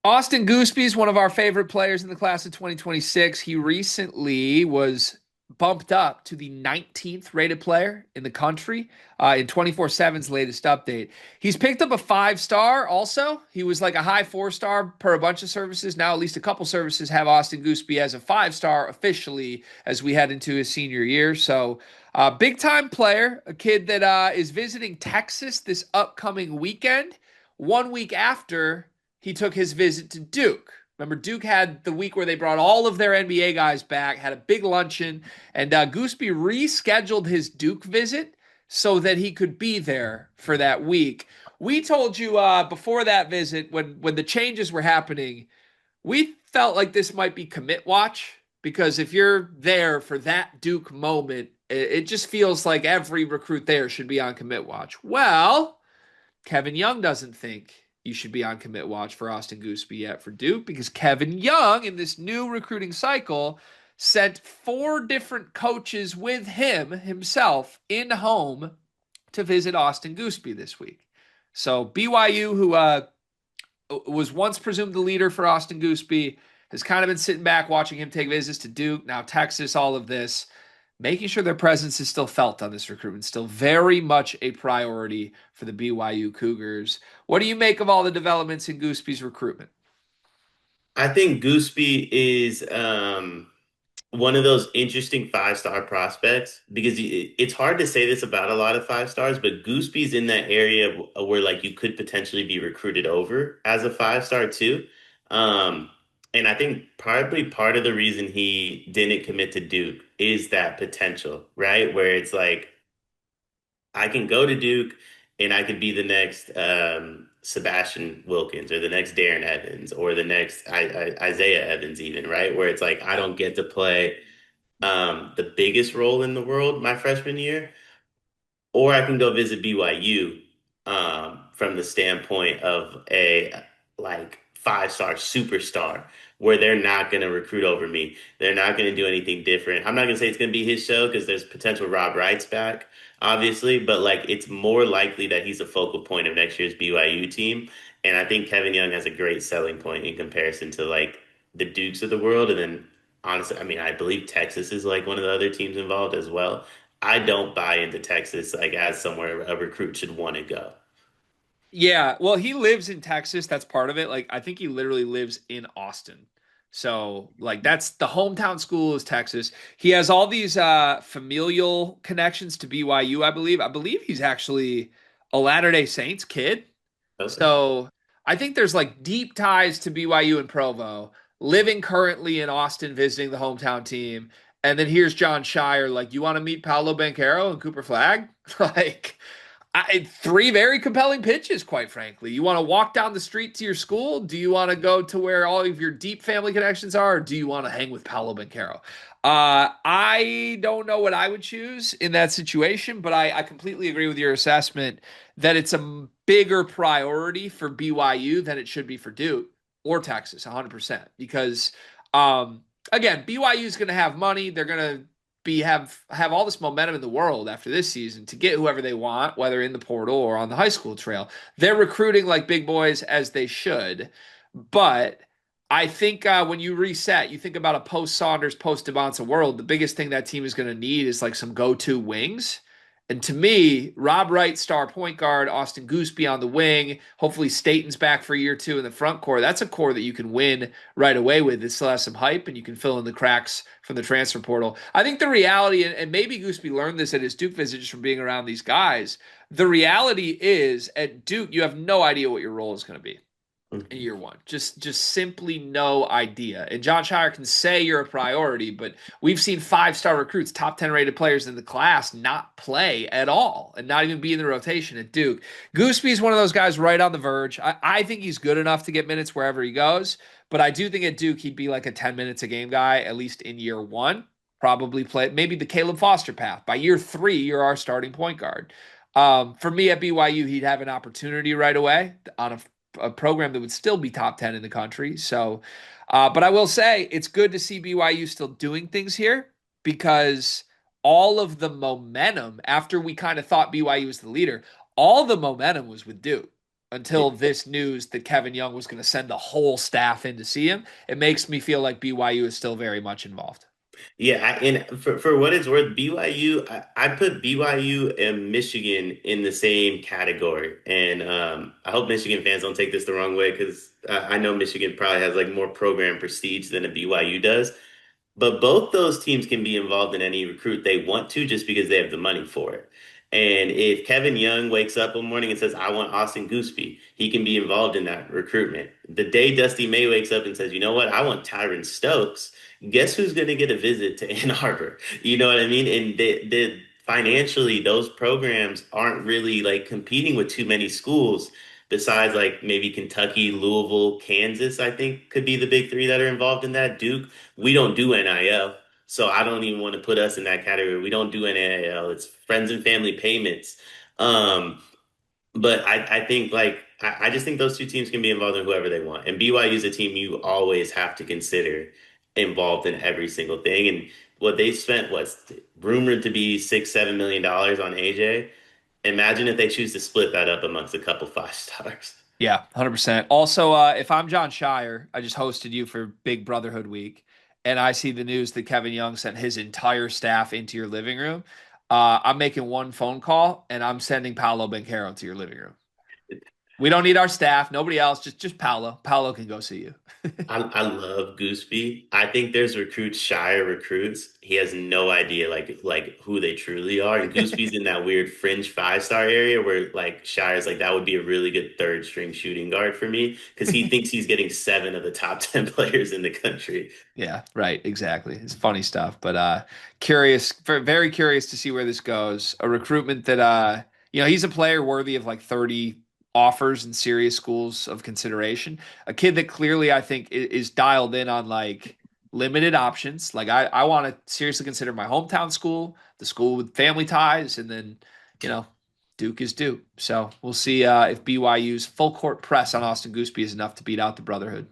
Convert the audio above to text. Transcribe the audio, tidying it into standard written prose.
Austin Goosby is one of our favorite players in the class of 2026. He recently was bumped up to the 19th rated player in the country in 24/7's latest update. He's picked up a 5 star also. He was like a high 4 star per a bunch of services. Now, at least a couple services have Austin Goosby as a 5 star officially as we head into his senior year. So, big time player, a kid that is visiting Texas this upcoming weekend, 1 week after he took his visit to Duke. Remember, Duke had the week where they brought all of their NBA guys back, had a big luncheon, and Gooseby rescheduled his Duke visit so that he could be there for that week. We told you before that visit, when the changes were happening, we felt like this might be commit watch because if you're there for that Duke moment, it just feels like every recruit there should be on commit watch. Well, Kevin Young doesn't think you should be on commit watch for Austin Gooseby yet for Duke because Kevin Young in this new recruiting cycle sent 4 different coaches with him himself in home to visit Austin Gooseby this week. So BYU, who was once presumed the leader for Austin Gooseby, has kind of been sitting back watching him take visits to Duke, now Texas, all of this, making sure their presence is still felt on this recruitment, still very much a priority for the BYU Cougars. What do you make of all the developments in Gooseby's recruitment? I think Gooseby is one of those interesting five-star prospects because it's hard to say this about a lot of five stars, but Gooseby's in that area where like you could potentially be recruited over as a five-star too. Um, and I think probably part of the reason he didn't commit to Duke is that potential, right? Where it's like I can go to Duke and I could be the next Sebastian Wilkins or the next Darren Evans or the next Isaiah Evans, even, right? Where it's like I don't get to play the biggest role in the world my freshman year, or I can go visit BYU from the standpoint of a like five-star superstar where they're not going to recruit over me. They're not going to do anything different. I'm not going to say it's going to be his show because there's potential Rob Wright's back, obviously, but like it's more likely that he's a focal point of next year's BYU team. And I think Kevin Young has a great selling point in comparison to like the Dukes of the world. And then honestly, I mean, I believe Texas is like one of the other teams involved as well. I don't buy into Texas like as somewhere a recruit should want to go. Yeah, well, he lives in Texas. That's part of it. Like, I think he literally lives in Austin. So, like, that's the hometown school is Texas. He has all these familial connections to BYU, I believe. I believe he's actually a Latter-day Saints kid. Okay. So, I think there's like deep ties to BYU and Provo, living currently in Austin, visiting the hometown team. And then here's John Shire, like, you want to meet Paolo Banchero and Cooper Flag? Like, 3 very compelling pitches, quite frankly. You want to walk down the street to your school? Do you want to go to where all of your deep family connections are? Or do you want to hang with Paolo Banchero? I don't know what I would choose in that situation, but I completely agree with your assessment that it's a bigger priority for BYU than it should be for Duke or Texas, 100%. Because, again, BYU is going to have money. They're going to have all this momentum in the world after this season to get whoever they want, whether in the portal or on the high school trail. They're recruiting like big boys as they should, but I think when you reset, you think about a post Saunders, post Devonta world. The biggest thing that team is going to need is like some go-to wings. And to me, Rob Wright, star point guard, Austin Gooseby on the wing. Hopefully, Staten's back for year 2 in the front core. That's a core that you can win right away with. It still has some hype, and you can fill in the cracks from the transfer portal. I think the reality, and maybe Gooseby learned this at his Duke visit just from being around these guys. The reality is at Duke, you have no idea what your role is going to be in Mhm. year 1. Just simply no idea. And John Shire can say you're a priority, but we've seen 5 star recruits, top 10 rated players in the class, not play at all and not even be in the rotation at Duke. Gooseby is one of those guys right on the verge. I think he's good enough to get minutes wherever he goes, but I do think at Duke he'd be like a 10 minutes a game guy, at least in year 1. Probably play maybe the Caleb Foster path. By year 3, you're our starting point guard. For me at BYU, he'd have an opportunity right away on a program that would still be top 10 in the country. So, but I will say it's good to see BYU still doing things here because all of the momentum after we kind of thought BYU was the leader, all the momentum was with Duke. until this news that Kevin Young was going to send the whole staff in to see him. It makes me feel like BYU is still very much involved. Yeah, and for what it's worth, BYU, I put BYU and Michigan in the same category. And I hope Michigan fans don't take this the wrong way because I know Michigan probably has like more program prestige than a BYU does. But both those teams can be involved in any recruit they want to just because they have the money for it. And if Kevin Young wakes up one morning and says, I want Austin Goosby, he can be involved in that recruitment. The day Dusty May wakes up and says, you know what, I want Tyron Stokes, guess who's going to get a visit to Ann Arbor? You know what I mean? And financially, those programs aren't really like competing with too many schools besides like maybe Kentucky, Louisville, Kansas, I think could be the big three that are involved in that. Duke, we don't do NIL. So I don't even want to put us in that category. We don't do NIL. It's friends and family payments. Um, but I think like I just think those two teams can be involved in whoever they want. And BYU is a team you always have to consider involved in every single thing. And what they spent was rumored to be $6, $7 million on AJ. Imagine if they choose to split that up amongst a couple five stars. Yeah, 100%. Also, if I'm John Shire, I just hosted you for Big Brotherhood Week, and I see the news that Kevin Young sent his entire staff into your living room. I'm making one phone call, and I'm sending Paolo Banchero to your living room. We don't need our staff, nobody else, just Paolo. Paolo can go see you. I love Gooseby. I think there's recruits shy of recruits. He has no idea like who they truly are. And Gooseby's in that weird fringe 5-star area where like Shire's like that would be a really good third string shooting guard for me because he thinks he's getting 7 of the top 10 players in the country. Yeah, right, exactly. It's funny stuff, but curious, very curious to see where this goes. A recruitment that he's a player worthy of like 30 offers in serious schools of consideration. A kid that clearly I think is dialed in on like limited options. Like I want to seriously consider my hometown school, the school with family ties, and then, you know, Duke is Duke. So we'll see if BYU's full court press on Austin Gooseby is enough to beat out the Brotherhood.